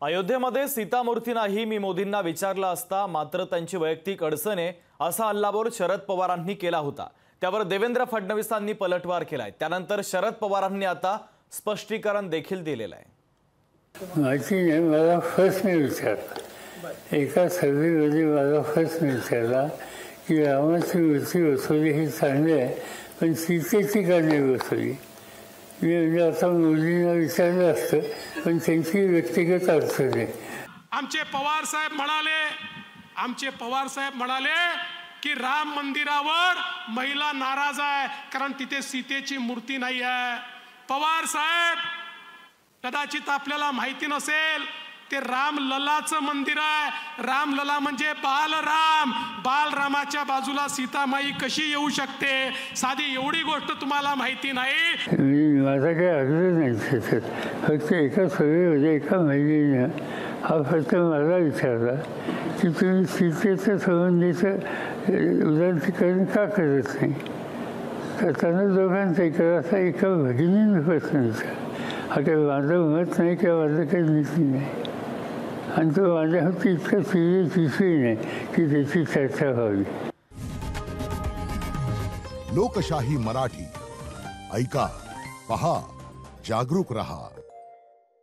अयोध्येमध्ये सीतामूर्ती नाही मी मोदींना विचारलं असता मात्र त्यांची वैयक्तिक अडचण आहे असा हल्लाबोल शरद पवारांनी केला होता। त्यावर देवेंद्र फडणवीसांनी पलटवार केलाय। त्यानंतर शरद पवारांनी आता स्पष्टीकरण देखील दिलेलं आहे। माहिती नाही, मला प्रश्न विचारला एका सभेमध्ये, मला प्रश्न विचारला की रामाची मूर्ती बसवली ही चांगली आहे पण सीतेची का नाही बसवली। मी म्हणजे आता मोदींना विचारलं असतं पण त्यांची व्यक्तिगत अडचण आहे। आमचे पवार साहेब म्हणाले की राम मंदिरावर महिला नाराज आहे कारण तिथे सीतेची मूर्ती नाही आहे। पवार साहेब, कदाचित आपल्याला माहिती नसेल ते रामललाचं मंदिर आहे। रामलला म्हणजे बालराम। बालरामाच्या बाजूला सीतामाई कशी येऊ शकते, साधी एवढी गोष्ट तुम्हाला माहिती नाही। माझा काही आग्रह नाही त्याच्यात, फक्त एका सभेमध्ये एका महिलेनं हा फक्त मला विचारला की तुम्ही सीतेच्या संबंधीचं उदारीकरण का करत नाही। तर त्यांना दोघांचा असा एका भगिनीने प्रश्न विचारला। आता माझं मत नाही किंवा माझं काही नीती नाही आणि तो माझ्यावरती इतका सिरियस विषय नाही की त्याची चर्चा व्हावी। लोकशाही मराठी ऐका, पहा, जागरूक रहा।